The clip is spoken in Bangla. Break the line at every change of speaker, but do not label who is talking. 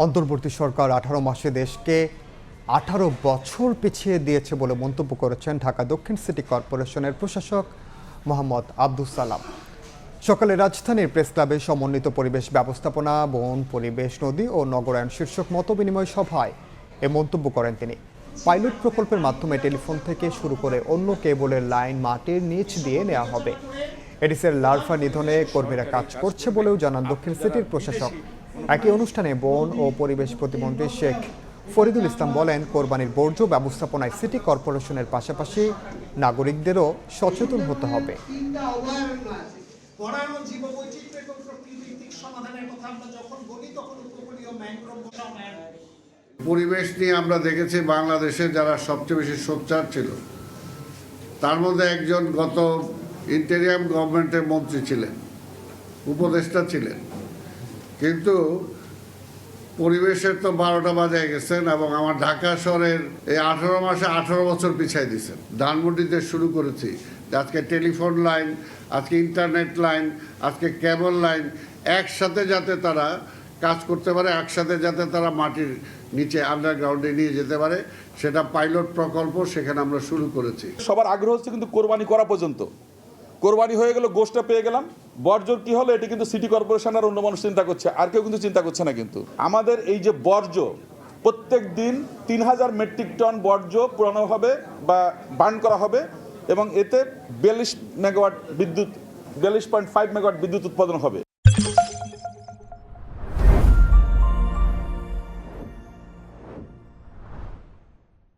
অন্তর্বর্তী সরকার 18 মাসে দেশকে 18 বছর পিছিয়ে দিয়েছে বলে মন্তব্য করেছেন ঢাকা দক্ষিণ সিটি কর্পোরেশনের প্রশাসক মোহাম্মদ আব্দুস সালাম। সকালে রাজধানীর প্রেস ক্লাবে সমন্বিত পরিবেশ ব্যবস্থাপনা, বন, পরিবেশ, নদী ও নগরায়ন শীর্ষক মতবিনিময় সভায় এ মন্তব্য করেন তিনি। পাইলট প্রকল্পের মাধ্যমে টেলিফোন থেকে শুরু করে অন্য কেবলের লাইন মাটির নিচ দিয়ে নেওয়া হবে। এডিসের লার্ভা নিধনে কর্মীরা কাজ করছে বলেও জানান দক্ষিণ সিটির প্রশাসক। একই অনুষ্ঠানে বন ও পরিবেশ প্রতিমন্ত্রী শেখ ফরিদুল ইসলাম বলেন, কোরবানির বর্জ্য ব্যবস্থাপনায় সিটি কর্পোরেশনের পাশাপাশি নাগরিকদেরও সচেতন হতে হবে।
পরিবেশ নিয়ে আমরা দেখেছি বাংলাদেশে যারা সবচেয়ে বেশি সোচ্চার ছিল তার মধ্যে একজন গত ইন্টেরিয়াম গভর্নমেন্টের মন্ত্রী ছিলেন, উপদেষ্টা ছিলেন, কিন্তু পরিবেশের তো 12টা বাজায় গেছেন এবং আমার ঢাকা শহরের এই 18 মাসে 18 বছর পিছাই দিয়েছেন। ধানমন্ডিতে শুরু করেছি, আজকে টেলিফোন লাইন, আজকে ইন্টারনেট লাইন, আজকে কেবল লাইন একসাথে যাতে তারা কাজ করতে পারে, একসাথে যাতে তারা মাটির নিচে আন্ডারগ্রাউন্ডে নিয়ে যেতে পারে, সেটা পাইলট প্রকল্প সেখানে আমরা শুরু করেছি।
সবার আগ্রহ হচ্ছে কিন্তু কোরবানি করা পর্যন্ত। কোরবানি হয়ে গেল, গোষ্ঠটা পেয়ে গেলাম, বর্জ্য কি হলো এটি কিন্তু সিটি কর্পোরেশন আর অন্য মানুষ চিন্তা করছে, আর কেউ কিন্তু চিন্তা করছে না। কিন্তু আমাদের এই যে বর্জ্য, প্রত্যেক দিন 3000 মেট্রিক টন বর্জ্য পুরানো হবে বা বার্ন করা হবে এবং এতে 42 মেগাওয়াট বিদ্যুৎ, 42.5 মেগাওয়াট বিদ্যুৎ উৎপাদন হবে।